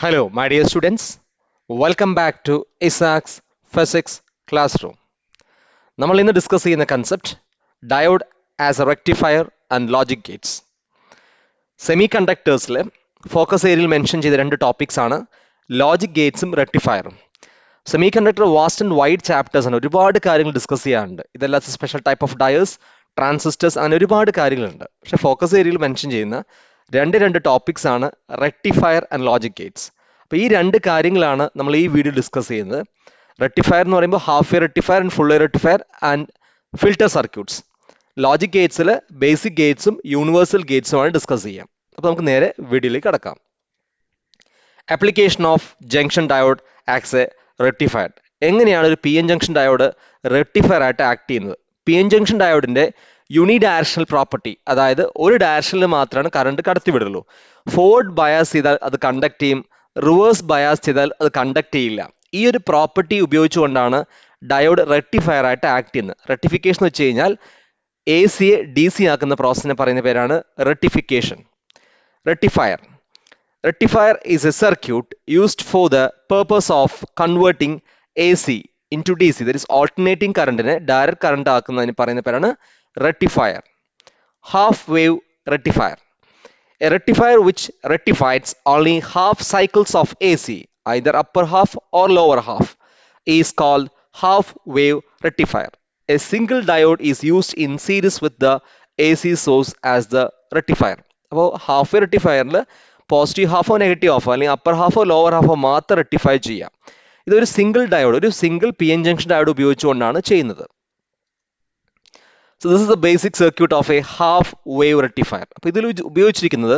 Hello, my dear students. Welcome back to Isaac's Physics Classroom. നമ്മൾ ഇന്ന് discuss ചെയ്യുന്ന concept diode as a rectifier and logic gates. സെമി കണ്ടക്ടേഴ്സിൽ focus ഏരിയയിൽ mention ചെയ്ത രണ്ട് ടോപ്പിക്സ് ആണ് ലോജിക് ഗേറ്റ്സും റെക്ടിഫയറും. Semiconductor vast and wide chapters ആണ്, ഒരുപാട് കാര്യങ്ങൾ ഡിസ്കസ് ചെയ്യാറുണ്ട്. ഇതെല്ലാം special type of diodes, transistors, അങ്ങനെ ഒരുപാട് കാര്യങ്ങളുണ്ട്. പക്ഷേ ഫോക്കസ് ഏരിയയിൽ മെൻഷൻ ചെയ്യുന്ന രണ്ട് ടോപ്പിക്സ് ആണ് റെക്ടിഫയർ ആൻഡ് ലോജിക് ഗേറ്റ്സ്. അപ്പോൾ ഈ രണ്ട് കാര്യങ്ങളാണ് നമ്മൾ ഈ വീഡിയോ ഡിസ്കസ് ചെയ്യുന്നത്. റെക്ടിഫയർ എന്ന് പറയുമ്പോൾ half wave rectifier and full wave rectifier and filter circuits. Logic ഗേറ്റ്സിൽ ബേസിക് ഗേറ്റ്സും യൂണിവേഴ്സൽ ഗേറ്റ്സുമാണ് ഡിസ്കസ് ചെയ്യാം. അപ്പോൾ നമുക്ക് നേരെ വീഡിയോയിലേക്ക് കടക്കാം. Application of junction diode as a rectifier. എങ്ങനെയാണ് ഒരു P N junction diode rectifier ആയിട്ട് ആക്ട് ചെയ്യുന്നത്? പി എൻ ജംഗ്ഷൻ ഡയോഡിന്റെ യൂണി ഡയറക്ഷണൽ പ്രോപ്പർട്ടി, അതായത് ഒരു ഡയറക്ഷനിൽ മാത്രമാണ് കറണ്ട് കടത്തിവിടുള്ളൂ. ഫോർവേഡ് ബയാസ് ചെയ്താൽ അത് കണ്ടക്ട് ചെയ്യും, റിവേഴ്സ് ബയാസ് ചെയ്താൽ അത് കണ്ടക്ട് ചെയ്യില്ല. ഈ ഒരു പ്രോപ്പർട്ടി ഉപയോഗിച്ചുകൊണ്ടാണ് ഡയോഡ് റെക്ടിഫയർ ആയിട്ട് ആക്ട് ചെയ്യുന്നത്. റെക്ടിഫിക്കേഷൻ എന്ന് വെച്ച് കഴിഞ്ഞാൽ എ സിയെ ഡി സി ആക്കുന്ന പ്രോസസ്സിനെ പറയുന്ന പേരാണ് rectification. Rectifier. Rectifier is a circuit used for the purpose of converting AC into DC. That is alternating current ne direct current ആക്കുന്നതിന് പറയുന്ന പേരാണ് rectifier. Half wave rectifier. A rectifier which rectifies only half cycles of AC, either upper half or lower half, is called half wave rectifier. A single diode is used in series with the AC source as the rectifier. അപ്പോൾ half wave റെക്ടിഫയറിൽ positive ഹാഫോ negative ഹാഫോ അല്ലെങ്കിൽ upper ഹാഫോ lower ഹാഫോ മാത്രം rectify ചെയ്യാം. ഇതൊരു സിംഗിൾ ഡയോഡ്, ഒരു single P N junction diode ഉപയോഗിച്ചുകൊണ്ടാണ് ചെയ്യുന്നത്. So this is the basic circuit of a half wave rectifier. അപ്പോൾ ഇതിൽ ഉപയോഗിച്ചിരിക്കുന്നത്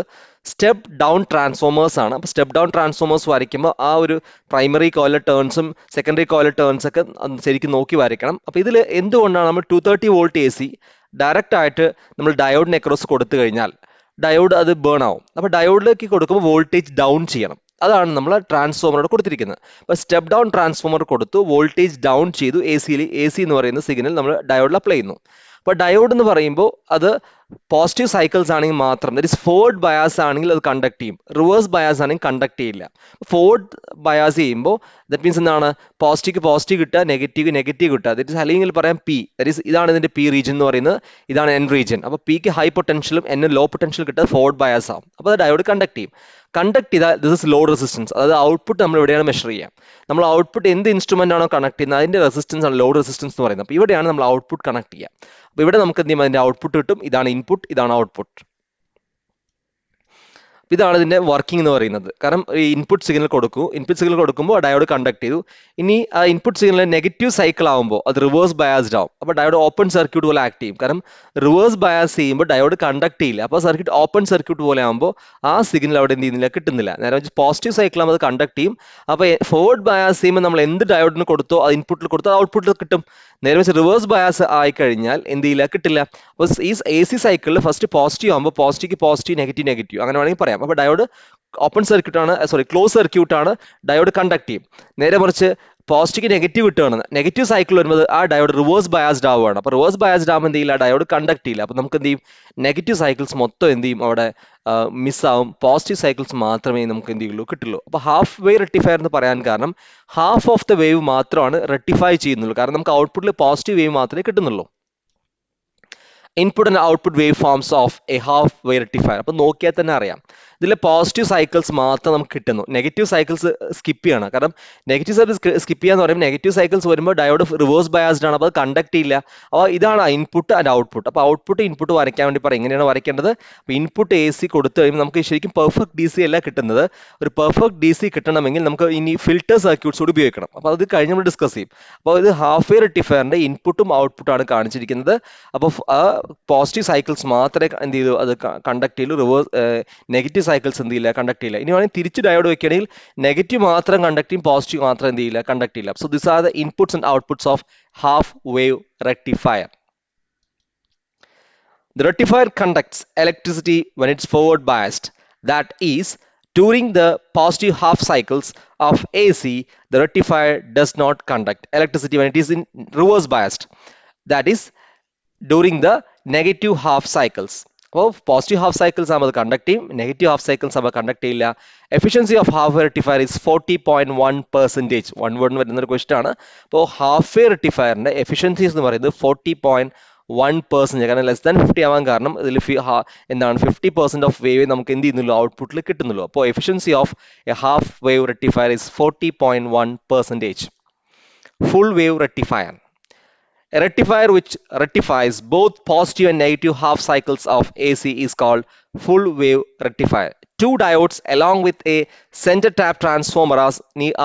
സ്റ്റെപ്പ് ഡൗൺ ട്രാൻസ്ഫോമേഴ്സ് ആണ്. അപ്പോൾ സ്റ്റെപ്പ് ഡൗൺ ട്രാൻസ്ഫോമേഴ്സ് വരയ്ക്കുമ്പോൾ ആ ഒരു പ്രൈമറി കോയിലെ ടേൺസും സെക്കൻഡറി കോയിലെ ടേൺസ് ഒക്കെ ശരിക്കും നോക്കി വരയ്ക്കണം. അപ്പോൾ ഇതിൽ എന്തുകൊണ്ടാണ് നമ്മൾ 230 വോൾട്ട് AC ഡയറക്റ്റ് ആയിട്ട് നമ്മൾ ഡയോഡിന് അക്രോസ് കൊടുത്തു കഴിഞ്ഞാൽ ഡയോഡ് അത് ബേൺ ആവും. അപ്പോൾ ഡയോഡിലേക്ക് കൊടുക്കുമ്പോൾ വോൾട്ടേജ് ഡൗൺ ചെയ്യണം. അതാണ് നമ്മൾ ട്രാൻസ്ഫോമറോട് കൊടുത്തിരിക്കുന്നത്. അപ്പോൾ സ്റ്റെപ്പ് ഡൗൺ ട്രാൻസ്ഫോമർ കൊടുത്തു, വോൾട്ടേജ് ഡൗൺ ചെയ്തു. എ സി എന്ന് പറയുന്ന സിഗ്നൽ നമ്മൾ ഡയോഡിൽ അപ്ലൈ ചെയ്യുന്നു. അപ്പോൾ ഡയോഡ് എന്ന് പറയുമ്പോൾ അത് പോസിറ്റീവ് സൈക്കിൾസ് ആണെങ്കിൽ മാത്രം, ദറ്റ് ഇസ് ഫോർവേഡ് ബയാസ് ആണെങ്കിൽ അത് കണ്ടക്ട് ചെയ്യും, റിവേഴ്സ് ബയാസ് ആണെങ്കിൽ കണ്ടക്ട് ചെയ്യില്ല. ഫോർവേഡ് ബയാസ് ചെയ്യുമ്പോൾ ദറ്റ് മീൻസ് എന്താണ്, പോസിറ്റീവ് കിട്ടുക, നെഗറ്റീവ് കിട്ടുക. ദറ്റ് ഇസ് അല്ലെങ്കിൽ പറയാം പി, ദറ്റ് ഇസ് ഇതാണ് ഇതിന്റെ പി റീജിയൻ എന്ന് പറയുന്നത്, ഇതാണ് എൻ റീജിയൻ. അപ്പോൾ പിക്ക് ഹൈ പൊട്ടൻഷ്യലും എൻ ലോ പൊട്ടൻഷ്യൽ കിട്ടുക ഫോർവേഡ് ബയാസ് ആവും. അപ്പോൾ അത് ഡയോഡ് കണ്ടക്ട് ചെയ്യും. കണ്ടക്ട് ചെയ്താൽ ദിസ് ഇസ് ലോഡ് റെസിസ്റ്റൻസ്, അതായത് ഔട്ട്പുട്ട് നമ്മൾ എവിടെയാണ് മെഷർ ചെയ്യുക. നമ്മൾ ഔട്ട്പുട്ട് എന്ത് ഇൻസ്ട്രുമെന്റ് ആണോ കണക്ട് ചെയ്യുന്നത് അതിന്റെ റെസിസ്റ്റൻസ് ആണ് ലോഡ് റെസിസ്റ്റൻസ് എന്ന് പറയുന്നത്. അപ്പോൾ ഇവിടെയാണ് നമ്മൾ ഔട്ട്പുട്ട് കണക്ട് ചെയ്യുക. അപ്പോൾ ഇവിടെ നമുക്ക് എന്ത് ചെയ്യും, അതിന്റെ ഔട്ട്പുട്ട് കിട്ടും. ഇതാണ് ഇൻപുട്ട്, ഇതാണ് ഔട്ട്പുട്ട്. ഇതാണ് ഇതിന്റെ വർക്കിംഗ് എന്ന് പറയുന്നത്. കാരണം ഈ ഇൻപുട്ട് സിഗ്നൽ കൊടുക്കുമ്പോൾ ഡയോഡ് കണ്ടക്ട് ചെയ്തു. ഇനി ആ ഇൻപുട്ട് സിഗ്നൽ നെഗറ്റീവ് സൈക്കിൾ ആകുമ്പോൾ അത് റിവേഴ്സ് ബയാസ്ഡ് ആവും. അപ്പോൾ ഡയോഡ് ഓപ്പൺ സർക്യൂട്ട് പോലെ ആക്ട് ചെയ്യും. കാരണം റിവേഴ്സ് ബയാസ് ചെയ്യുമ്പോൾ ഡയോഡ് കണ്ടക്ട് ചെയ്യില്ല. അപ്പോൾ സർക്യൂട്ട് ഓപ്പൺ സർക്യൂട്ട് പോലെ ആകുമ്പോൾ ആ സിഗ്നൽ അവിടെ എന്ത് ചെയ്യുന്നില്ല, കിട്ടുന്നില്ല. നേരെ പോസിറ്റീവ് സൈക്കിൾ ആകുമ്പോൾ അത് കണ്ടക്ട് ചെയ്യും. അപ്പോൾ ഫോർവേഡ് ബയാസ് ചെയ്യുമ്പോൾ നമ്മൾ എന്ത് ഡയോഡിന് കൊടുത്തോ അത് ഇൻപുട്ടിൽ കൊടുത്തോ ഔട്ട്പുട്ടിൽ കിട്ടും. നേരെ വെച്ച് റിവേഴ്സ് ബയാസ് ആയി കഴിഞ്ഞാൽ എന്ത് ചെയ്യില്ല, കിട്ടില്ല. അപ്പോൾ ഈ AC സൈക്കിളിൽ ഫസ്റ്റ് പോസിറ്റീവ് ആകുമ്പോൾ പോസിറ്റീവ് നെഗറ്റീവ് അങ്ങനെ വേണമെങ്കിൽ പറയാം. അപ്പോൾ ഡയോഡ് ഓപ്പൺ സർക്യൂട്ട് ആണ്, ക്ലോസ് സർക്യൂട്ട് ആണ്, ഡയോഡ് കണ്ടക്ട് ചെയ്യും. നേരെ മറിച്ച് പോസിറ്റീവ് നെഗറ്റീവ് കിട്ടുകയാണ്, നെഗറ്റീവ് സൈക്കിൾ വരുമ്പോൾ ആ ഡയോഡ് റിവേഴ്സ് ബയാസ്ഡ് ആവുകയാണ്. അപ്പോൾ റിവേഴ്സ് ബയാസ്ഡ് ആകുമ്പോൾ എന്ത് ചെയ്യില്ല, ഡയോഡ് കണ്ടക്ട് ചെയ്യില്ല. അപ്പോൾ നമുക്ക് എന്ത് ചെയ്യും, നെഗറ്റീവ് സൈക്കിൾസ് മൊത്തം എന്ത് ചെയ്യും, അവിടെ മിസ്സാവും. പോസിറ്റീവ് സൈക്കിൾസ് മാത്രമേ നമുക്ക് എന്ത് ചെയ്യുള്ളൂ, കിട്ടുള്ളൂ. അപ്പോൾ ഹാഫ് വേ റെക്ടിഫയർ എന്ന് പറയാൻ കാരണം ഹാഫ് ഓഫ് ദ വേവ് മാത്രമാണ് റെക്ടിഫൈ ചെയ്യുന്നുള്ളൂ. കാരണം നമുക്ക് ഔട്ട്പുട്ടിൽ പോസിറ്റീവ് വേവ് മാത്രമേ കിട്ടുന്നുള്ളൂ. Input and output waveforms of a half wave rectifier. അപ്പോൾ നോക്കിയാൽ തന്നെ അറിയാം, ഇതിൽ പോസിറ്റീവ് സൈക്കിൾസ് മാത്രം നമുക്ക് കിട്ടുന്നു, നെഗറ്റീവ് സൈക്കിൾസ് സ്കിപ്പ് ചെയ്യണം. കാരണം നെഗറ്റീവ് സൈക്കിൾസ് സ്കിപ്പ് ചെയ്യാന്ന് പറയുമ്പോൾ നെഗറ്റീവ് സൈക്കിൾസ് വരുമ്പോൾ ഡയോഡ് റിവേഴ്സ് ബയാസ്ഡ് ആണ്, അപ്പോൾ അത് കണ്ടക്ട് ചെയ്യില്ല. അപ്പോൾ ഇതാണ് ഇൻപുട്ട് ആൻഡ് ഔട്ട്പുട്ട്. അപ്പോൾ ഔട്ട്പുട്ട് ഇൻപുട്ട് വരയ്ക്കാൻ വേണ്ടി പറയും, എങ്ങനെയാണ് വരയ്ക്കേണ്ടത്. അപ്പോൾ ഇൻപുട്ട് AC കൊടുത്തു കഴിയുമ്പോൾ നമുക്ക് ശരിക്കും പെർഫെക്റ്റ് DC അല്ല കിട്ടുന്നത്. ഒരു പെർഫെക്റ്റ് DC കിട്ടണമെങ്കിൽ നമുക്ക് ഇനി ഫിൽട്ടർ സർക്യൂട്ട്സ് കൂടി ഉപയോഗിക്കണം. അപ്പോൾ അത് കഴിഞ്ഞ് നമ്മൾ ഡിസ്കസ് ചെയ്യും. അപ്പോൾ ഇത് ഹാഫ് വേ റെക്ടിഫയറിന്റെ ഇൻപുട്ടും ഔട്ട്പുട്ടാണ് കാണിച്ചിരിക്കുന്നത്. അപ്പോൾ പോസിറ്റീവ് സൈക്കിൾസ് മാത്രമേ എന്ത് ചെയ്തു, അത് കണ്ടക്ട് ചെയ്യൂ, റിവേഴ്സ് നെഗറ്റീവ് സൈക്കിൾസ് എന്ത് ചെയ്യില്ല, കണ്ടക്ട് ചെയ്യില്ല. ഇനി വേണമെങ്കിൽ തിരിച്ച് ഡയോഡ് വെക്കുകയാണെങ്കിൽ നെഗറ്റീവ് മാത്രം കണ്ടക്ട് ചെയ്യും, പോസിറ്റീവ് മാത്രം എന്ത് ചെയ്യില്ല, കണ്ടക്ട് ചെയ്യില്ല. So this are the inputs and outputs of half wave rectifier. The rectifier conducts electricity when it's forward biased. That is, during the positive half cycles of AC, the rectifier does not conduct electricity when it is in reverse biased. That is, during the negative half cycles. അപ്പോൾ positive half cycles ആകുമ്പോൾ conduct ചെയ്യും, negative half cycles ആകുമ്പോൾ conduct ചെയ്യില്ല. Efficiency of half wave rectifier is 40.1%. 1 വരുന്ന ഒരു question ആണ്. അപ്പോൾ half വേ റെക്ടിഫയറിന്റെ efficiencies എന്ന് പറയുന്നത് 40.1%. കാരണം ലെസ് ദാൻ 50 ആവാൻ കാരണം ഇതിൽ എന്താണ് 50% ഓഫ് വേവ് നമുക്ക് എന്ത് ചെയ്യുന്നുള്ളൂ, ഔട്ട്പുട്ടിൽ കിട്ടുന്നുള്ളൂ. അപ്പോൾ efficiency of a half wave rectifier is 40.1%. Full wave rectifier. A rectifier which rectifies both positive and negative half cycles of AC is called full wave rectifier. Two diodes along with a center tap transformer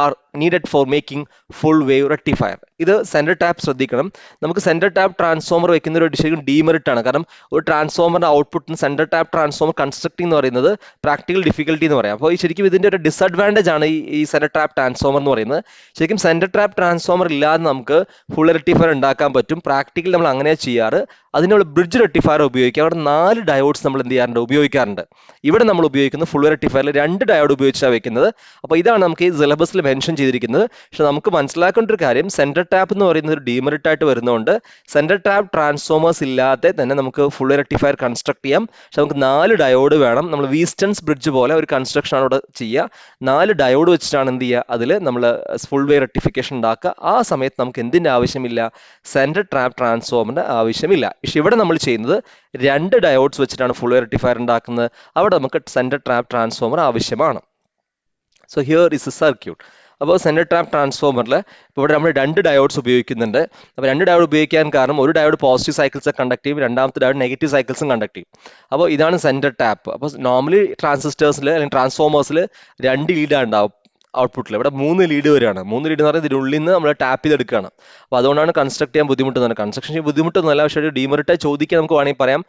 are needed for making full wave rectifier. ഇത് centre tap ശ്രദ്ധിക്കണം. നമുക്ക് centre tap transformer വെക്കുന്ന ഒരു ശരിക്കും demerit ആണ്. കാരണം ഒരു ട്രാൻസ്ഫോമറിന്റെ ഔട്ട്പുട്ടിന് centre tap transformer constructing എന്ന് പറയുന്നത് പ്രാക്ടിക്കൽ ഡിഫിക്കൽട്ടി എന്ന് പറയാം. അപ്പോൾ ഈ ശരിക്കും ഇതിന്റെ ഒരു ഡിസഡ്വാൻറ്റേജ് ആണ് ഈ സെൻറ്റർ ടാപ്പ് ട്രാൻസ്ഫോമർ എന്ന് പറയുന്നത്. ശരിക്കും സെൻറ്റർ ടാപ്പ് ട്രാൻസ്ഫോമർ ഇല്ലാതെ നമുക്ക് ഫുൾ റെക്ടിഫയർ ഉണ്ടാക്കാൻ പറ്റും. പ്രാക്ടിക്കൽ നമ്മൾ അങ്ങനെ ചെയ്യാറ്. അതിനുള്ള ബ്രിഡ്ജ് റെക്ടിഫയർ ഉപയോഗിക്കുക. അവിടെ 4 ഡയോഡ്സ് നമ്മൾ എന്ത് ചെയ്യാറുണ്ട്, ഉപയോഗിക്കാറുണ്ട്. ഇവിടെ നമ്മൾ ഉപയോഗിക്കുന്നത് ഫുൾ റെക്ടിഫയറിൽ 2 ഡയോഡ് ഉപയോഗിച്ചാണ് വെക്കുന്നത്. അപ്പോൾ ഇതാണ് നമുക്ക് ഈ സിലബസിൽ മെൻഷൻ ചെയ്തിരിക്കുന്നത്. പക്ഷെ നമുക്ക് മനസ്സിലാക്കേണ്ട ഒരു കാര്യം, സെൻറ്റർ ടാപ്പ് എന്ന് പറയുന്നത് ഒരു ഡീമെറിറ്റ് ആയിട്ട് വരുന്നതുകൊണ്ട് സെൻറ്റർ ടാപ്പ് ട്രാൻസ്ഫോമേഴ്സ് ഇല്ലാതെ തന്നെ നമുക്ക് ഫുൾ റെക്ടിഫയർ കൺസ്ട്രക്ട് ചെയ്യാം. പക്ഷെ നമുക്ക് 4 ഡയോഡ് വേണം. നമ്മൾ വീസ്റ്റൺസ് ബ്രിഡ്ജ് പോലെ ഒരു കൺസ്ട്രക്ഷൻ ആണ് ഇവിടെ ചെയ്യുക. 4 ഡയോഡ് വെച്ചിട്ടാണ് എന്ത് ചെയ്യുക, അതിൽ നമ്മൾ ഫുൾ വേ റെക്ടിഫിക്കേഷൻ ഉണ്ടാക്കുക. ആ സമയത്ത് നമുക്ക് എന്തിൻ്റെ ആവശ്യമില്ല, സെൻറ്റർ ടാപ്പ് ട്രാൻസ്ഫോമറിൻ്റെ ആവശ്യമില്ല. പക്ഷെ ഇവിടെ നമ്മൾ ചെയ്യുന്നത് 2 ഡയോഡ്സ് വെച്ചിട്ടാണ് ഫുൾ വേ റെക്ടിഫയർ ഉണ്ടാക്കുന്നത്. അവിടെ നമുക്ക് സെൻറ്റർ ടാപ്പ് ട്രാൻസ്ഫോമർ ആവശ്യമാണ്. So here is A circuit. അപ്പോൾ സെൻറ്റർ ടാപ്പ് ട്രാൻസ്ഫോമറിൽ ഇപ്പോൾ ഇവിടെ നമ്മൾ 2 ഡയോഡ്സ് ഉപയോഗിക്കുന്നുണ്ട്. അപ്പോൾ 2 ഡയോഡ് ഉപയോഗിക്കാൻ കാരണം ഒരു ഡയോഡ് പോസിറ്റീവ് സൈക്കിൾസ് കണ്ടക്ട് ചെയ്യും, രണ്ടാമത്തെ ഡയോഡ് നെഗറ്റീവ് സൈക്കിൾസും കണ്ടക്ട് ചെയ്യും. അപ്പോൾ ഇതാണ് സെൻറ്റർ ടാപ്പ്. അപ്പോൾ നോർമലി ട്രാൻസിസ്റ്റേഴ്സിൽ അല്ലെങ്കിൽ ട്രാൻസ്ഫോമേഴ്സിൽ 2 ലീഡാണ് ഉണ്ടാവും ഔട്ട്പുട്ടിൽ. ഇവിടെ 3 ലീഡ് വരികയാണ്. 3 ലീഡ് എന്ന് പറയുന്നത് ഇതിനുള്ളിൽ നിന്ന് നമ്മൾ ടാപ്പ് ചെയ്തെടുക്കുകയാണ്. അപ്പോൾ അതുകൊണ്ടാണ് കൺസ്ട്രക്ട് ചെയ്യാൻ ബുദ്ധിമുട്ടുന്നത്. കൺസ്ട്രക്ഷൻ ചെയ്യാൻ ബുദ്ധിമുട്ടൊന്നുമല്ല, പക്ഷേ ഒരു ഡീമെറിറ്റ് ചോദിക്കാൻ നമുക്ക് വേണമെങ്കിൽ പറയാം.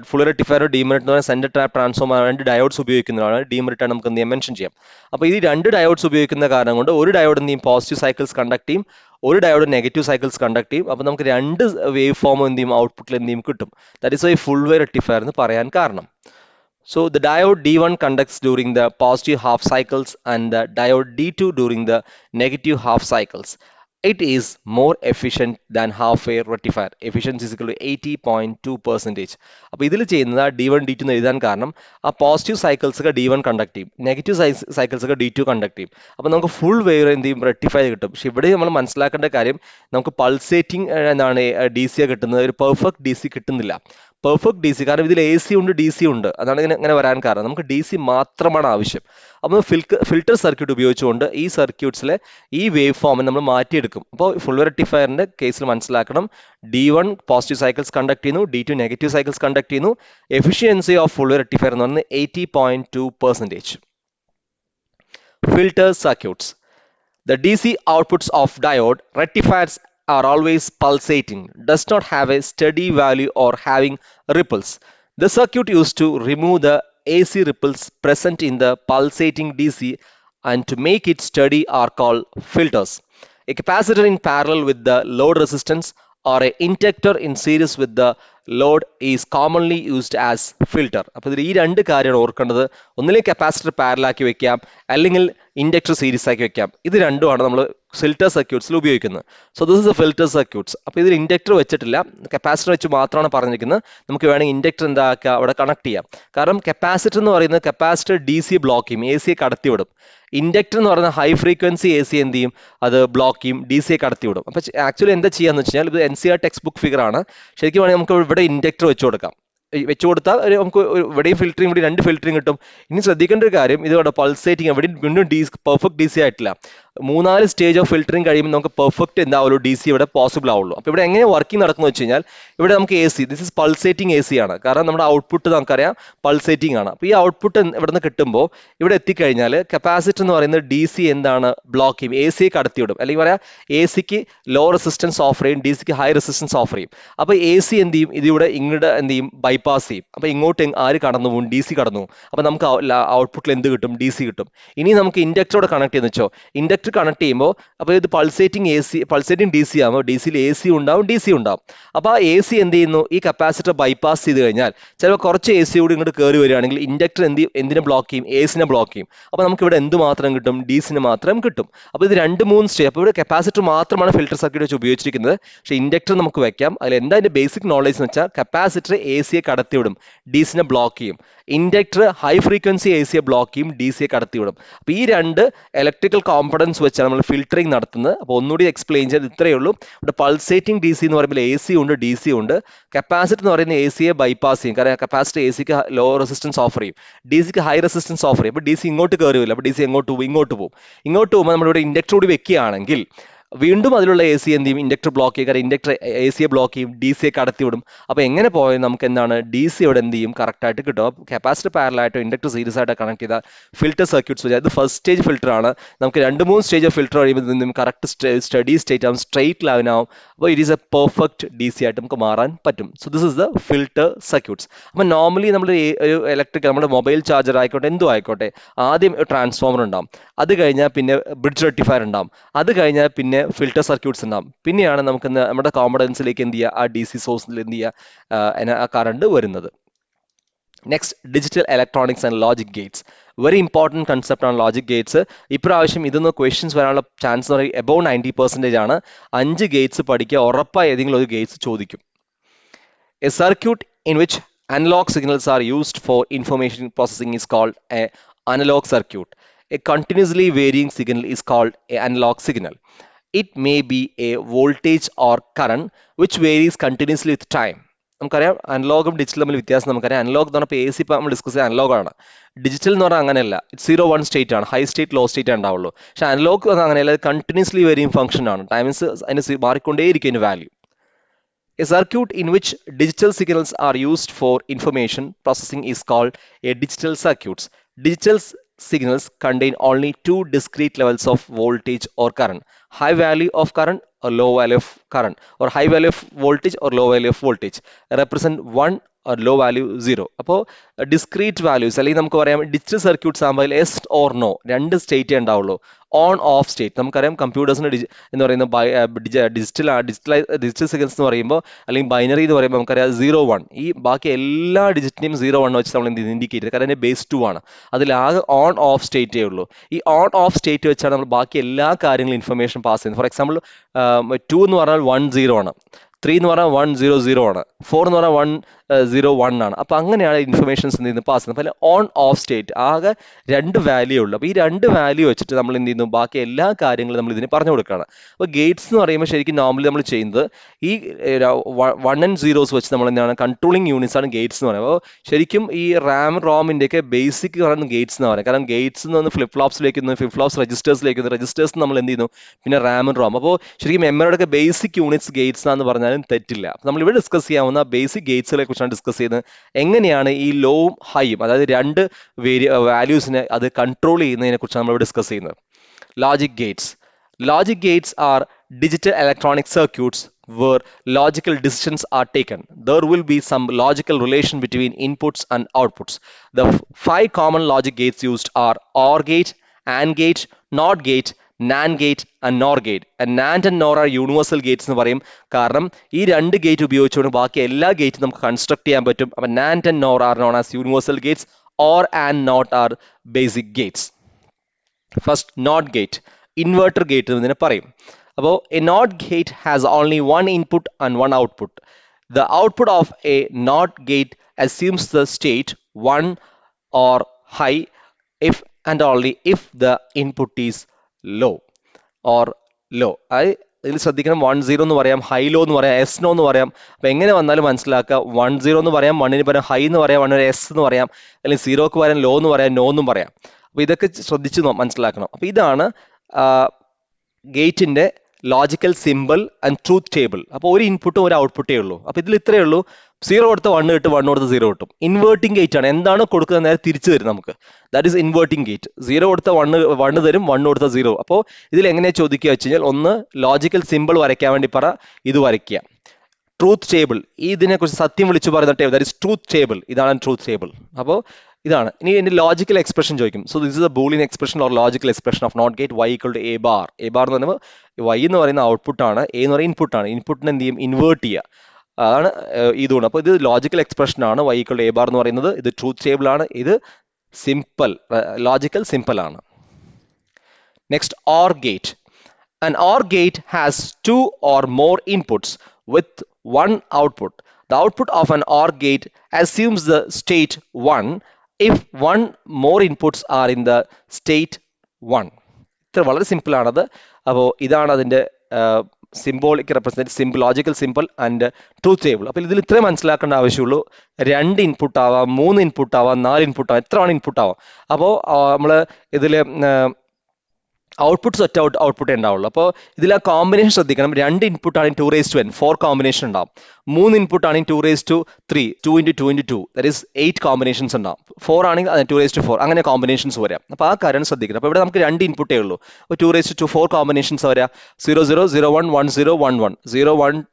ഫുൾ റെക്ടിഫയർ ഡീമെറിറ്റ് എന്ന് പറഞ്ഞാൽ സെൻറ്റർ ടാപ്പ് ട്രാൻസ്ഫോമർ 2 ഡയോഡ്സ് ഉപയോഗിക്കുന്നതാണ്. ഡീമെറിറ്റ് ആണ് നമുക്ക് എന്ത് ചെയ്യാൻ മെൻഷൻ ചെയ്യാം. അപ്പോൾ ഈ 2 ഡയോഡ്സ് ഉപയോഗിക്കുന്ന കാരണം കൊണ്ട് ഒരു ഡയോഡ് എന്ത് ചെയ്യും, പോസിറ്റീവ് സൈക്കിൾസ് കണ്ടക്ട് ചെയ്യും, ഒരു ഡയോഡ് നെഗറ്റീവ് സൈക്കിൾസ് കണ്ടക്ട് ചെയ്യും. അപ്പോൾ നമുക്ക് 2 വേവ് ഫോം എന്ത് ചെയ്യും, ഔട്ട്പുട്ടിൽ എന്ത് ചെയ്യും, കിട്ടും. That is why full wave rectifier എന്ന് പറയാൻ കാരണം. So the diode D1 conducts during the positive half cycles and the diode D2 during the negative half cycles. It is more efficient than half wave rectifier. Efficiency is equal to 80.2%. അപ്പോൾ ഇതിൽ ചെയ്യുന്നത് D1 D2 എന്ന് എഴുതാൻ കാരണം ആ positive cycles ഒക്കെ D1 conduct ചെയ്യും, negative cycles ഒക്കെ D2 കണ്ടക്ട് ചെയ്യും. അപ്പോൾ നമുക്ക് ഫുൾ വേവ് എന്ത് ചെയ്യും, റെക്ടിഫൈ കിട്ടും. പക്ഷെ ഇവിടെ നമ്മൾ മനസ്സിലാക്കേണ്ട കാര്യം, നമുക്ക് പൾസേറ്റിംഗ് എന്താണ് DC കിട്ടുന്നത്, ഒരു പെർഫെക്റ്റ് DC കിട്ടുന്നില്ല. പെർഫെക്റ്റ് DC, കാരണം ഇതിൽ AC ഉണ്ട് DC ഉണ്ട്. അതാണ് ഇങ്ങനെ വരാൻ കാരണം. നമുക്ക് DC മാത്രമാണ് ആവശ്യം. അപ്പോൾ ഫിൽട്ടർ സർക്യൂട്ട് ഉപയോഗിച്ചുകൊണ്ട് ഈ സർക്യൂട്ട്സിലെ ഈ വേവ് ഫോമിനെ നമ്മൾ മാറ്റിയെടുക്കും. അപ്പോൾ ഫുൾ റെക്ടിഫയറിന്റെ കേസിൽ മനസ്സിലാക്കണം, D1 പോസിറ്റീവ് സൈക്കിൾസ് കണ്ടക്ട് ചെയ്യുന്നു, D2 നെഗറ്റീവ് സൈക്കിൾസ് കണ്ടക്ട് ചെയ്യുന്നു. എഫിഷ്യൻസി ഓഫ് ഫുൾ റെക്ടിഫയർ എന്ന് പറയുന്നത് 80.2%. Filter circuits. The DC outputs of diode rectifiers are always pulsating, does not have a steady value or having ripples. The circuit used to remove the AC ripples present in the pulsating DC and to make it steady are called filters. A capacitor in parallel with the load resistance or an inductor in series with the load is commonly used as filter. അപ്പോൾ ഇതിൽ ഈ 2 കാര്യമാണ് ഓർക്കേണ്ടത്. ഒന്നിലേക്ക് capacitor പാരലാക്കി വെക്കാം, അല്ലെങ്കിൽ inductor series ആക്കി വെക്കാം. ഇത് രണ്ടുമാണ് നമ്മൾ ഫിൽട്ടർ സർക്യൂട്ട്സിൽ ഉപയോഗിക്കുന്നത്. So this is A filter circuits. അപ്പോൾ ഇതിൽ ഇൻഡക്ടർ വെച്ചിട്ടില്ല, കപ്പാസിറ്റർ വെച്ച് മാത്രമാണ് പറഞ്ഞിരിക്കുന്നത്. നമുക്ക് വേണമെങ്കിൽ ഇൻഡക്ടർ എന്താക്കുക, അവിടെ കണക്ട് ചെയ്യാം. കാരണം കപ്പാസിറ്റർ എന്ന് പറയുന്നത് കപ്പാസിറ്റർ DC ബ്ലോക്ക് ചെയ്യും, AC കടത്തിവിടും. ഇൻഡക്ടർ എന്ന് പറയുന്ന ഹൈ ഫ്രീക്വൻസി AC എന്ത് ചെയ്യും, അത് ബ്ലോക്ക് ചെയ്യും, DC കടത്തിവിടും. അപ്പോൾ ആക്ച്വലി എന്താ ചെയ്യാന്ന് വെച്ച് കഴിഞ്ഞാൽ, ഇത് NCR ടെക്സ്റ്റ് ബുക്ക് ഫിഗർ ആണ്. ശരിക്കും വേണമെങ്കിൽ നമുക്ക് ഇവിടെ ഇൻഡക്ടർ വെച്ച് കൊടുക്കാം. വെച്ച് കൊടുത്താൽ നമുക്ക് ഇവിടെയും ഫിൽറ്ററിങ്, ഇവിടെ 2 ഫിൽറ്ററിങ് കിട്ടും. ഇനി ശ്രദ്ധിക്കേണ്ട ഒരു കാര്യം, ഇത് പൾസേറ്റിംഗ്, ഇവിടെ വീണ്ടും പെർഫെക്റ്റ് DC ആയിട്ടില്ല. 3-4 സ്റ്റേജ് ഓഫ് ഫിൽറ്ററിങ് കഴിയുമ്പോൾ നമുക്ക് പെർഫെക്റ്റ് എന്താവുള്ളൂ, DC ഇവിടെ പോസിബിൾ ആവുള്ളൂ. അപ്പോൾ ഇവിടെ എങ്ങനെ വർക്കിംഗ് നടക്കുന്നു വെച്ച് കഴിഞ്ഞാൽ, ഇവിടെ നമുക്ക് AC, this is pulsating AC ആണ്. കാരണം നമ്മുടെ ഔട്ട്പുട്ട് നമുക്കറിയാം പൾസേറ്റിംഗ് ആണ്. അപ്പോൾ ഈ ഔട്ട്പുട്ട് ഇവിടെ നിന്ന് കിട്ടുമ്പോൾ ഇവിടെ എത്തിക്കഴിഞ്ഞാൽ കപ്പാസിറ്റർ എന്ന് പറയുന്നത് DC എന്താണ്, ബ്ലോക്ക് ചെയ്യും, AC കടത്തിവിടും. അല്ലെങ്കിൽ പറയാം ACക്ക് ലോ റെസിസ്റ്റൻസ് ഓഫർ ചെയ്യും, DCക്ക് ഹൈ റെസിസ്റ്റൻസ് ഓഫർ ചെയ്യും. അപ്പോൾ AC എന്ത് ചെയ്യും, ഇതിവിടെ ഇങ്ങോട്ട് എന്ത് ചെയ്യും, ബൈപ്പാസ് ചെയ്യും. അപ്പോൾ ഇങ്ങോട്ട് ആര് കടന്നു പോകും, DC കടന്നു പോകും. അപ്പോൾ നമുക്ക് ഔട്ട്പുട്ടിൽ എന്ത് കിട്ടും, DC കിട്ടും. ഇനി നമുക്ക് ഇൻഡക്ടറോട് കണക്ട് ചെയ്യുന്ന വെച്ചോ, ഇൻഡക്ടർ ഇൻഡക്ടർ കണക്ട് ചെയ്യുമ്പോൾ അപ്പോൾ ഇത് പൾസേറ്റിംഗ് ഡി സി ആകുമ്പോൾ ഡി സിയിൽ എ സി ഉണ്ടാവും ഡി സി ഉണ്ടാവും. അപ്പോൾ ആ എ സി എന്ത് ചെയ്യുന്നു, ഈ കപ്പാസിറ്റർ ബൈപ്പാസ് ചെയ്ത് കഴിഞ്ഞാൽ ചിലപ്പോൾ കുറച്ച് എ സി കൂടി ഇങ്ങോട്ട് കയറി വരികയാണെങ്കിൽ ഇൻഡക്ടർ എന്തിനെ ബ്ലോക്ക് ചെയ്യും, എ സിനെ ബ്ലോക്ക് ചെയ്യും. അപ്പോൾ നമുക്ക് ഇവിടെ എന്ത് മാത്രം കിട്ടും, ഡി സിന് മാത്രം കിട്ടും. അപ്പോൾ ഇത് 2-3 സ്റ്റേജ്. അപ്പോൾ ഇവിടെ കപ്പാസിറ്റർ മാത്രമാണ് ഫിൽട്ടർ സർക്യൂട്ട് വെച്ച് ഉപയോഗിച്ചിരിക്കുന്നത്. പക്ഷേ ഇൻഡക്ടർ നമുക്ക് വെക്കാം. അതിൽ എന്താ അതിന്റെ ബേസിക് നോളേജ് എന്ന് വെച്ചാൽ കപ്പാസിറ്റർ എ സിയെ കടത്തിവിടും, ഡി സിനെ ബ്ലോക്ക് ചെയ്യും. ഇൻഡക്ടർ ഹൈ ഫ്രീക്വൻസി എ സിയെ ബ്ലോക്ക് ചെയ്യും, ഡി സിയെ കടത്തിവിടും. അപ്പോൾ ഈ 2 ഇലക്ട്രിക്കൽ കോമ്പണൻസ് വെച്ചാണ് നമ്മൾ ഫിൽറ്ററിംഗ് നടത്തുന്നത്. അപ്പോൾ ഒന്നുകൂടി എക്സ്പ്ലെയിൻ ചെയ്ത് ഇത്രയേ ഉള്ളൂ. ഇവിടെ പൾസേറ്റിംഗ് ഡി സി എന്ന് പറയുമ്പോൾ എ സി ഉണ്ട്, ഡി സി ഉണ്ട്. കപ്പാസിറ്റർ എന്ന് പറയുന്നത് എ സിയെ ബൈപ്പാസ് ചെയ്യും. കാരണം കപ്പാസിറ്റർ എ സിക്ക് ലോ റെസിസ്റ്റൻസ് ഓഫർ ചെയ്യും, ഡി സിക്ക് ഹൈ റെസിസ്റ്റൻസ് ഓഫർ ചെയ്യും. അപ്പോൾ ഡി സി ഇങ്ങോട്ട് കയറി വരില്ല. അപ്പോൾ ഡി സി എങ്ങോട്ട് പോകും, ഇങ്ങോട്ട് പോകും. ഇങ്ങോട്ട് പോകുമ്പോൾ നമ്മളിവിടെ ഇൻഡക്ടർ കൂടി വെക്കുകയാണെങ്കിൽ വീണ്ടും അതിലുള്ള എ സി എന്ത് ചെയ്യും, ഇൻഡക്ടർ ബ്ലോക്ക് ചെയ്യും. കാരണം ഇൻഡക്ടർ എ സിയെ ബ്ലോക്ക് ചെയ്യും, ഡി സിയെ കടത്തിവിടും. അപ്പോൾ എങ്ങനെ പോയാൽ നമുക്ക് എന്താണ്, ഡി സി ഇവിടെ എന്ത് ചെയ്യും, കറക്റ്റായിട്ട് കിട്ടും. അപ്പോൾ കപ്പാസിറ്റർ പാരലായിട്ടോ ഇൻഡക്ടർ സീരീസ് ആയിട്ടോ കണക്ട് ചെയ്ത ഫിൽറ്റർ സർക്യൂട്ട്സ് വെച്ചാൽ ഇത് ഫസ്റ്റ് സ്റ്റേജ് ഫിൽറ്റർ ആണ്. നമുക്ക് 2-3 സ്റ്റേജ് ഓഫ് ഫിൽറ്റർ കഴിയുമ്പോൾ കറക്റ്റ് സ്റ്റഡി സ്റ്റേറ്റ് ആവും, സ്ട്രെയിറ്റ് ലൈൻ ആവും. അപ്പോൾ it is A perfect D C ആയിട്ട് നമുക്ക് മാറാൻ പറ്റും. So this is the filter circuits. അപ്പോൾ നോർമലി നമ്മൾ ഒരു ഇലക്ട്രിക് നമ്മുടെ മൊബൈൽ ചാർജർ ആയിക്കോട്ടെ എന്തോ ആയിക്കോട്ടെ, ആദ്യം ട്രാൻസ്ഫോമർ ഉണ്ടാവും, അത് കഴിഞ്ഞാൽ പിന്നെ ബ്രിഡ്ജ് റെക്ടിഫയർ ഉണ്ടാവും, അത് കഴിഞ്ഞാൽ പിന്നെ ഫിൽറ്റർ സർക്യൂട്ട്സ് ഉണ്ടാവും. പിന്നെയാണ് നമുക്ക് നമ്മുടെ കോമ്പണൻസിലേക്ക് എന്ത് ചെയ്യുക, ആ ഡി സി സോഴ്സിൽ എന്ത് ചെയ്യുക, ആ കറണ്ട് വരുന്നത്. Next, digital electronics and logic Gates. Very important concept ആണ് ലോജിക് ഗേറ്റ്സ്. ഇപ്രാവശ്യം ഇതൊന്ന് ക്വസ്റ്റ്യൻസ് വരാനുള്ള ചാൻസ് എന്ന് പറയുന്നത് എബോവ് 90% ആണ്. 5 ഗേറ്റ്സ് പഠിക്കുക, ഉറപ്പായി ഏതെങ്കിലും ഒരു ഗേറ്റ്സ് ചോദിക്കും. A circuit in which analog signals are used for information processing is called a analog circuit. A continuously varying signal is called a analog signal. It may be a voltage or current which varies continuously with time. നമുക്കറിയാം അനലോഗും ഡിജിറ്റലും തമ്മിൽ വ്യത്യാസം നമുക്കറിയാം. Analogue എന്ന് പറഞ്ഞാൽ A C ഇപ്പോൾ നമ്മൾ discuss ചെയ്യുക analogue ആണ്. ഡിജിറ്റൽ എന്ന് പറഞ്ഞാൽ അങ്ങനെയല്ല, 0-1 സ്റ്റേറ്റ് ആണ്, ഹൈ സ്റ്റേറ്റ് ലോ സ്റ്റേറ്റ് ഉണ്ടാവുള്ളൂ. പക്ഷേ അനലോഗ് അങ്ങനെയല്ല, കണ്ടിന്യൂസ്ലി വേരിയിങ് ഫംഗ്ഷൻ ആണ്, ടൈംസ് അതിന് മാറിക്കൊണ്ടേയിരിക്കും അതിന് value. A circuit in which digital signals are used for information processing is called a digital circuit. Digital signals contain only 2 discrete levels of voltage or current, high value of current or low value of current, or high value of voltage or low value of voltage, represent 1 or low value 0. അപ്പോൾ discrete values അല്ലെങ്കിൽ നമുക്ക് പറയാം digital circuits ആകുമ്പോൾ S or no 2 സ്റ്റേറ്റേ ഉണ്ടാവുള്ളൂ. On of state നമുക്കറിയാം കമ്പ്യൂട്ടേഴ്സിന് എന്ന് പറയുന്നത് digital signals എന്ന് പറയുമ്പോൾ അല്ലെങ്കിൽ ബൈനറി എന്ന് പറയുമ്പോൾ നമുക്കറിയാം 0-1. ഈ ബാക്കി എല്ലാ ഡിജിറ്റിനെയും 0-1 വെച്ച് നമ്മൾ ഇൻഡിക്കേറ്റ് ചെയ്ത്, കാരണം അതിൻ്റെ ബേസ് 2 ആണ്. അതിലാകെ ഓൺ ഓഫ് സ്റ്റേറ്റേ ഉള്ളൂ. ഈ ഓൺ ഓഫ് സ്റ്റേറ്റ് വെച്ചാണ് നമ്മൾ ബാക്കി എല്ലാ കാര്യങ്ങളും ഇൻഫർമേഷൻ പാസ് ചെയ്യുന്നത്. ഫോർ എക്സാമ്പിൾ 2 എന്ന് പറഞ്ഞാൽ 1-0 ആണ്, 3 എന്ന് പറഞ്ഞാൽ 1-0-0 ആണ്, 4 എന്ന് പറഞ്ഞാൽ 1-0-1 ആണ്. അപ്പോൾ അങ്ങനെയാണ് ഇൻഫർമേഷൻസ് എന്ത് ചെയ്യുന്നത്, പാസ് ചെയ്യുന്നത്. അപ്പോൾ ഓൺ ഓഫ് സ്റ്റേറ്റ് ആകെ 2 വാല്യൂ ഉള്ളൂ. അപ്പോൾ ഈ 2 വാല്യൂ വെച്ചിട്ട് നമ്മൾ എന്ത് ചെയ്യുന്നു, ബാക്കി എല്ലാ കാര്യങ്ങളും നമ്മൾ ഇതിന് പറഞ്ഞു കൊടുക്കുകയാണ്. അപ്പോൾ ഗേറ്റ്സ് എന്ന് പറയുമ്പോൾ ശരിക്കും നോർമലി നമ്മൾ ചെയ്യുന്നത് ഈ 1 and 0s വെച്ച് നമ്മൾ എന്താണ് കൺട്രോളിങ് യൂണിറ്റ്സ് ആണ് ഗേറ്റ്സ് എന്ന് പറയുന്നത്. അപ്പോൾ ശരിക്കും ഈ റാം റോമിൻ്റെ ഒക്കെ ബേസിക് പറയുന്ന ഗേറ്റ്സ് എന്ന് പറയുന്നത്. കാരണം ഗേറ്റ്സ് എന്ന് ഫ്ലിപ്പ് ഫ്ലോപ്സിലേക്ക് ഫ്ലിപ്പ് ഫ്ലോപ്സ് രജിസ്റ്റേഴ്സിലേക്ക് രജിസ്റ്റേഴ്സ് നമ്മൾ എന്ത് ചെയ്യുന്നു, പിന്നെ റാം ആൻഡ് റോം. അപ്പോൾ ശരിക്കും മെമ്മറിയുടെ ഒക്കെ ബേസിക് യൂണിറ്റ്സ് ഗേറ്റ്സ് ആണെന്ന് പറഞ്ഞാലും തെറ്റില്ല. അപ്പോൾ നമ്മൾ ഇവിടെ ഡിസ്കസ് ചെയ്യാവുന്ന ബേസിക് ഗേറ്റ്സുകളെ കുറിച്ചാണ് ഡിസ്കസ് ചെയ്യുന്നത്. എങ്ങനെയാണ് ഈ ലോവും ഹൈയും, അതായത് 2 വാല്യൂസിനെ അത് കൺട്രോൾ ചെയ്യുന്നതിനെ കുറിച്ചാണ് നമ്മൾ ഡിസ്കസ് ചെയ്യുന്നത്. Logic Gates. Logic gates are digital electronic circuits where logical decisions are taken. There will be some logical relation between inputs and outputs. The 5 common logic gates used are OR gate, AND gate, NOT gate, NAND gate and NOR gate. And NAND and NOR are universal gates എന്ന് പറയും. കാരണം ഈ 2 gate ഉപയോഗിച്ചുകൊണ്ട് ബാക്കി എല്ലാ ഗേറ്റും നമുക്ക് construct ചെയ്യാൻ പറ്റും. അപ്പോൾ NAND and NOR are known as universal gates. OR and NOT are basic gates. First, NOT gate. Inverter gate എന്നതിനെ പറയും. അപ്പോൾ a not gate has only 1 input and 1 output. The output of a not gate assumes the state 1 or high if and only if the input is low or low. ഇതിൽ ശ്രദ്ധിക്കണം, 1-0 എന്ന് പറയാം, high low എന്ന് പറയാം, yes no എന്ന് പറയാം. അപ്പോൾ എങ്ങനെ വന്നാലും മനസ്സിലാക്കുക, 1-0 എന്ന് പറയാം, 1ന് പകരം ഹൈ എന്ന് പറയാം, 1 എസ് എന്ന് പറയാം, അല്ലെങ്കിൽ 0ക്ക് പകരം ലോ എന്ന് പറയാം, നോ എന്നും പറയാം. അപ്പോൾ ഇതൊക്കെ ശ്രദ്ധിച്ച് മനസ്സിലാക്കണം. അപ്പോൾ ഇതാണ് ഗേറ്റിന്റെ logical simple and truth table. അപ്പോൾ ഒരു ഇൻപുട്ടും ഒരു ഔട്ട്പുട്ടേ ഉള്ളൂ. അപ്പോൾ ഇതിൽ ഇത്രയേ ഉള്ളൂ, 0 കൊടുത്ത 1 കിട്ടും, 1 കൊടുത്ത 0 കിട്ടും. ഇൻവേർട്ടിംഗ് ഗേറ്റ് ആണ്, എന്താണ് കൊടുക്കുന്നത് നേരെ തിരിച്ചു തരും നമുക്ക്. That is inverting gate. 0 കൊടുത്ത 1 തരും, 1 കൊടുത്ത 0. അപ്പോൾ ഇതിൽ എങ്ങനെയാണ് ചോദിക്കുക വെച്ച് കഴിഞ്ഞാൽ, ഒന്ന് ലോജിക്കൽ സിമ്പിൾ വരയ്ക്കാൻ വേണ്ടി പറ, ഇത് വരയ്ക്കുക. ട്രൂത്ത് ടേബിൾ, ഇതിനെക്കുറിച്ച് സത്യം വിളിച്ചു പറയുന്ന table, that is truth table. ഇതാണ് ട്രൂത്ത് ടേബിൾ. അപ്പോൾ ഇതാണ്. ഇനി ഇതിന്റെ ലോജിക്കൽ എക്സ്പ്രഷൻ ചോദിക്കും. So this is a Boolean expression or logical expression of not gate y equal to A bar. A bar എന്ന് പറയുമ്പോൾ y എന്ന് പറയുന്ന ഔട്ട്പുട്ട് ആണ്, എ എന്ന് പറയുന്ന ഇൻപുട്ട് ആണ്. ഇൻപുട്ടിനെ എന്ത് ചെയ്യും, ഇൻവേർട്ട് ചെയ്യുക. അതാണ് ഇതുകൊണ്ട്. അപ്പോൾ ഇത് ലോജിക്കൽ എക്സ്പ്രഷൻ ആണ് y equal to A bar എന്ന് പറയുന്നത്. ഇത് ട്രൂത്ത് ടേബിൾ ആണ്. ഇത് സിമ്പിൾ ലോജിക്കൽ സിമ്പിൾ ആണ്. Next, OR gate. An OR gate has two or more inputs with one output. The output of an OR gate assumes the state 1 if one more inputs are in the state 1. ഇത്ര വളരെ simple ആണത്. അപ്പോൾ ഇതാണ് അതിൻ്റെ symbolic represent simple logical simple and truth table. അപ്പോൾ ഇതിൽ ഇത്രയും മനസ്സിലാക്കേണ്ട ആവശ്യമുള്ളൂ. 2 ഇൻപുട്ട് ആവാം, 3 ഇൻപുട്ട് ആവാം, 4 ഇൻപുട്ട് ആവാം, എത്ര ആണ് ഇൻപുട്ട് ആവാം. അപ്പോൾ നമ്മൾ ഇതിൽ ഔട്ട്പുട്ട്സ് ഒറ്റ ഔട്ട്പുട്ടേ ഉണ്ടാവുള്ളൂ. അപ്പോൾ ഇതിൽ ആ കോമ്പിനേഷൻ ശ്രദ്ധിക്കണം. 2 ഇൻപുട്ട് ആണെങ്കിൽ 2n 4 കോമ്പിനേഷൻ ഉണ്ടാവും. 3 ഇൻപുട്ട് ആണെങ്കിൽ 2 2 into 2 into 2 that is 8 combinations ഉണ്ടാവും. 4 ആണെങ്കിൽ 2 അങ്ങനെ കോമ്പിനേഷൻസ് വരാം. അപ്പോൾ ആ കാര്യം ശ്രദ്ധിക്കണം. അപ്പോൾ ഇവിടെ നമുക്ക് 2 ഇൻപുട്ടേ ഉള്ളൂ. അപ്പോൾ 2 4 കോമ്പിനേഷൻസ് വരാം. 0 0 0 1 1 0 1 1 0 1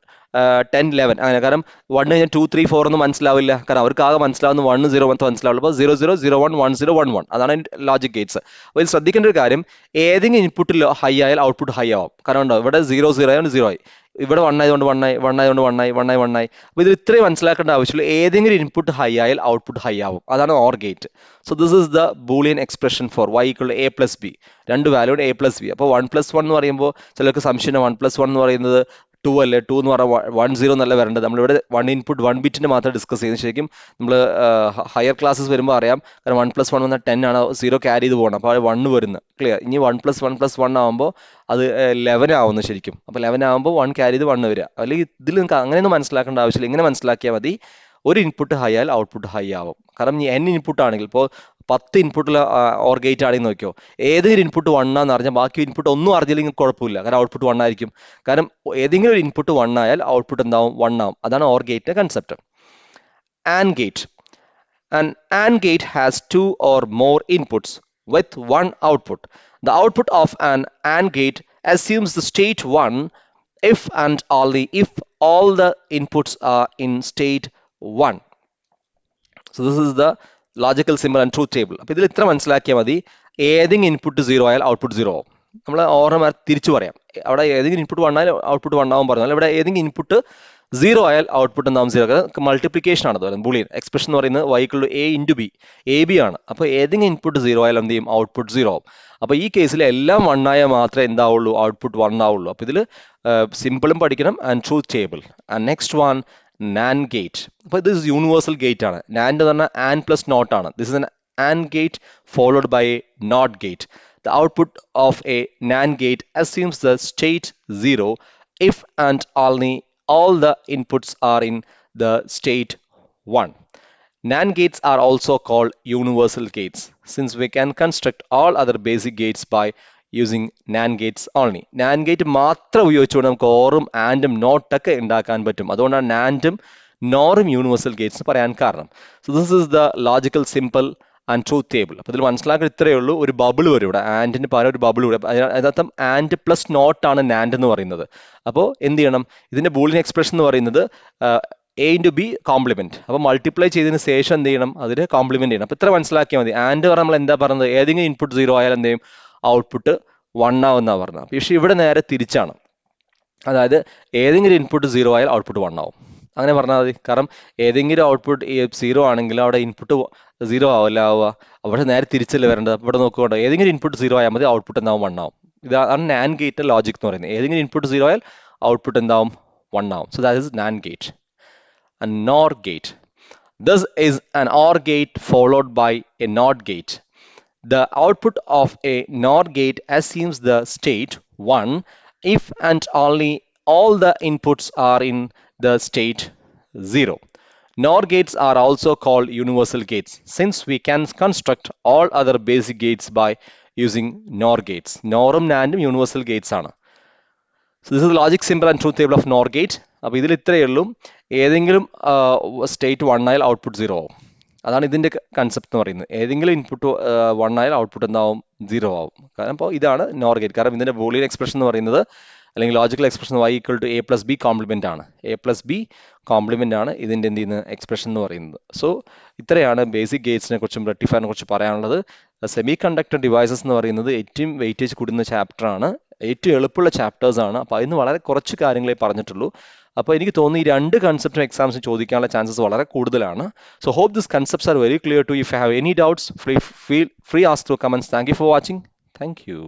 10 11 അങ്ങനെ. കാരണം 1 കഴിഞ്ഞാൽ 2 3 4 ഒന്നും മനസ്സിലാവില്ല. കാരണം അവർക്ക് ആകെ മനസ്സിലാവുന്ന 1 0 1 മനസ്സിലാവുള്ളൂ. അപ്പോൾ 0 0 0 1 1 0 1 1 അതാണ് ലോജിക് ഗേറ്റ്സ്. അപ്പോൾ ഇത് ശ്രദ്ധിക്കേണ്ട ഒരു കാര്യം, ഏതെങ്കിലും ഇൻപുട്ടിൽ ഹൈ ആയാൽ ഔട്ട്പുട്ട് ഹൈ ആവും. കാരണം ഉണ്ടോ, ഇവിടെ 0 0 ആയതുകൊണ്ട് 0 ആയി, ഇവിടെ 1 ആയതുകൊണ്ട് 1 ആയി, 1 ആയതുകൊണ്ട് 1 ആയി, 1 ആയി 1 ആയി. അപ്പോൾ ഇത് ഇത്രയും മനസ്സിലാക്കേണ്ട ആവശ്യമുള്ളൂ. ഏതെങ്കിലും ഇൻപുട്ട് ഹൈ ആയാൽ ഔട്ട്പുട്ട് ഹൈ ആവും. അതാണ് OR gate. So this is the Boolean expression for y equal to a plus B. 2 valued a plus B. അപ്പോൾ 1 + 1 എന്ന് പറയുമ്പോൾ ചിലർക്ക് സംശയം, 1 + 1 എന്ന് പറയുന്നത് 2 അല്ലേ, 2 എന്ന് പറഞ്ഞാൽ 1 0 എന്നല്ല വരേണ്ടത്. നമ്മളിവിടെ 1 ഇൻപുട്ട് 1 ബിറ്റിന് മാത്രം ഡിസ്കസ് ചെയ്യുന്നത്. ശരിക്കും നമ്മൾ ഹയർ ക്ലാസ്സസ് വരുമ്പോൾ അറിയാം. കാരണം 1 + 1 എന്നാൽ 10 ആണ്, 0 ക്യാരി ചെയ്ത് പോകണം. അപ്പോൾ 1 വരുന്നത് ക്ലിയർ. ഇനി 1 + 1 + 1 ആകുമ്പോൾ അത് 11 ആവുന്നു ശരിക്കും. അപ്പോൾ 11 ആകുമ്പോൾ 1 ക്യാരി ചെയ്ത് 1 വരിക. അല്ലെങ്കിൽ ഇതിൽ നിങ്ങൾക്ക് അങ്ങനെയൊന്നും മനസ്സിലാക്കേണ്ട ആവശ്യമില്ല. ഇങ്ങനെ മനസ്സിലാക്കിയാൽ മതി. ഒരു ഇൻപുട്ട് ഹൈ ആയാൽ ഔട്ട്പുട്ട് ഹൈ ആവും. കാരണം n ഇൻപുട്ട് ആണെങ്കിൽ, ഇപ്പോൾ 10 ഇൻപുട്ടിൽ OR ഗേറ്റ് ആണെങ്കിൽ നോക്കിയോ, ഏതെങ്കിലും ഇൻപുട്ട് 1 ആണെന്ന് അറിഞ്ഞാൽ ബാക്കി ഇൻപുട്ട് ഒന്നും അറിഞ്ഞില്ലെങ്കിൽ കുഴപ്പമില്ല. കാരണം ഔട്ട്പുട്ട് 1 ആയിരിക്കും. കാരണം ഏതെങ്കിലും ഒരു ഇൻപുട്ട് 1 ആയാൽ ഔട്ട്പുട്ട് എന്താവും, 1 ആവും. അതാണ് OR ഗേറ്റിന്റെ concept. AND gate. An AND gate has 2 or more inputs with one output. The output of an AND gate assumes the state 1 if and only if all the inputs are in state 1. So this is the logical simple and truth table. അപ്പോൾ ഇതിൽ ഇത്ര മനസ്സിലാക്കിയാൽ മതി. ഏതെങ്കിലും input 0 ആയാൽ output 0 ആവും. നമ്മൾ ഓർമ്മ തിരിച്ചു പറയാം. അവിടെ ഏതെങ്കിലും ഇൻപുട്ട് 1 ആയാൽ ഔട്ട്പുട്ട് 1 ആവും പറഞ്ഞാൽ, ഇവിടെ ഏതെങ്കിലും ഇൻപുട്ട് 0 ആയാൽ ഔട്ട്പുട്ട് എന്താവും, 0. മൾട്ടിപ്ലിക്കേഷൻ ആണ് അത്, ബൂളിയൻ എക്സ്പ്രഷൻ എന്ന് പറയുന്നത് y equal to a into b, AB ആണ്. അപ്പോൾ ഏതെങ്കിലും ഇൻപുട്ട് 0 ആയാൽ എന്ത് ചെയ്യും, ഔട്ട്പുട്ട് 0 ആവും. അപ്പോൾ ഈ കേസിൽ എല്ലാം 1 ആയാൽ മാത്രമേ എന്താവുള്ളൂ, ഔട്ട്പുട്ട് 1 ആവുള്ളൂ. അപ്പോൾ ഇതിൽ സിമ്പിളും പഠിക്കണം and truth table. And next one, NAND gate. അപ്പോൾ ഇത് യൂണിവേഴ്സൽ ഗേറ്റ് ആണ്. NAND എന്ന് പറഞ്ഞാൽ AND പ്ലസ് നോട്ട് ആണ്. This is an AND gate followed by a NOT gate. The output of a NAND gate assumes the state 0 if and only all the inputs are in the state 1. NAND gates are also called universal gates since we can construct all other basic gates by using NAND gates only. NAND gate മാത്രം ഉപയോഗിച്ചുകൊണ്ട് നമുക്ക് ഓറും ആൻഡും നോട്ടൊക്കെ ഉണ്ടാക്കാൻ പറ്റും. അതുകൊണ്ടാണ് നാൻഡും നോറും universal Gates പറയാൻ കാരണം. So this is the logical simple and truth table. അപ്പോൾ ഇതിൽ മനസ്സിലാക്കാൻ ഇത്രയേ ഉള്ളൂ. ഒരു ബബിൾ വരും ഇവിടെ, ആൻഡിന് പകരം ഒരു ബബിൾ വരും. അതിനർത്ഥം ആൻഡ് പ്ലസ് നോട്ടാണ് നാൻഡ് എന്ന് പറയുന്നത്. അപ്പോൾ എന്ത് ചെയ്യണം, ഇതിന്റെ ബൂളിയൻ എക്സ്പ്രഷൻ എന്ന് പറയുന്നത് a ഇൻറ്റു ബി കോംപ്ലിമെന്റ്. അപ്പോൾ മൾട്ടിപ്ലൈ ചെയ്തതിന് ശേഷം എന്ത് ചെയ്യണം, അതിന് കോംപ്ലിമെന്റ് ചെയ്യണം. അപ്പോൾ ഇത്ര മനസ്സിലാക്കിയാൽ മതി. ആൻഡ് പറഞ്ഞാൽ നമ്മൾ എന്താ പറയുന്നത്, ഏതെങ്കിലും ഇൻപുട്ട് 0 ആയാൽ എന്ത് ചെയ്യും, ഔട്ട്പുട്ട് 1 ആവുമെന്നാണ് പറഞ്ഞത്. പക്ഷേ ഇവിടെ നേരെ തിരിച്ചാണ്. അതായത് ഏതെങ്കിലും ഇൻപുട്ട് 0 ആയാൽ ഔട്ട്പുട്ട് 1 ആവും. അങ്ങനെ പറഞ്ഞാൽ മതി. കാരണം ഏതെങ്കിലും ഔട്ട്പുട്ട് 0 ആണെങ്കിൽ അവിടെ ഇൻപുട്ട് 0 ആവില്ല ആവുക. അവിടെ നേരെ തിരിച്ചല്ലേ വരേണ്ടത്. അപ്പോൾ ഇവിടെ നോക്കുകൊണ്ട് ഏതെങ്കിലും ഇൻപുട്ട് 0 ആയാൽ മതി, ഔട്ട്പുട്ട് എന്താവും, 1 ആവും. ഇതാണ് NAND ഗേറ്റ് ലോജിക് എന്ന് പറയുന്നത്. ഏതെങ്കിലും ഇൻപുട്ട് 0 ആയാൽ ഔട്ട്പുട്ട് എന്താവും, 1 ആവും. So that is NAND gate. A NOR gate. This is an OR gate followed by a NOT gate. The output of a NOR gate assumes the state 1 if and only all the inputs are in the state 0. NOR gates are also called universal gates since we can construct all other basic gates by using NOR gates. NORും NANDും universal gates ആണ്. So this is the logic symbol and truth table of NOR gate. അപ്പോൾ ഇതിൽ ഇത്രയേ ഉള്ളൂ. ഏതെങ്കിലും state 1 ആയാൽ output 0 ആവും. അതാണ് ഇതിൻ്റെ കൺസെപ്റ്റ് എന്ന് പറയുന്നത്. ഏതെങ്കിലും ഇൻപുട്ട് 1 ആയാൽ ഔട്ട്പുട്ട് എന്താവും, 0 ആവും. കാരണം അപ്പോൾ ഇതാണ് NOR ഗേറ്റ്. കാരണം ഇതിൻ്റെ ബൂളിയൻ എക്സ്പ്രഷൻ എന്ന് പറയുന്നത് അല്ലെങ്കിൽ logical expression y equal to A plus B complement ആണ്. എ പ്ലസ് ബി കോംപ്ലിമെൻ്റ് ആണ് ഇതിൻ്റെ എന്ത് ചെയ്യുന്ന എക്സ്പ്രഷൻ എന്ന് പറയുന്നത്. സോ ഇത്രയാണ് ബേസിക് ഗേറ്റ്സിനെ കുറിച്ചും റെക്ടിഫയറിനെ കുറിച്ച് പറയാനുള്ളത്. സെമി കണ്ടക്ടർ ഡിവൈസസ് എന്ന് പറയുന്നത് ഏറ്റവും വെയിറ്റേജ് കൂടുന്ന ചാപ്റ്ററാണ്, ഏറ്റവും എളുപ്പമുള്ള ചാപ്റ്റേഴ്സ് ആണ്. അപ്പോൾ അതിന് വളരെ കുറച്ച് കാര്യങ്ങളെ പറഞ്ഞിട്ടുള്ളൂ. അപ്പോൾ എനിക്ക് തോന്നുന്നു ഈ രണ്ട് കൺസെപ്റ്റും എക്സാംസിന് ചോദിക്കാനുള്ള ചാൻസസ് വളരെ കൂടുതലാണ്. So hope this concepts are very clear to. If you have any doubts free ask through comments. Thank you for watching. Thank U.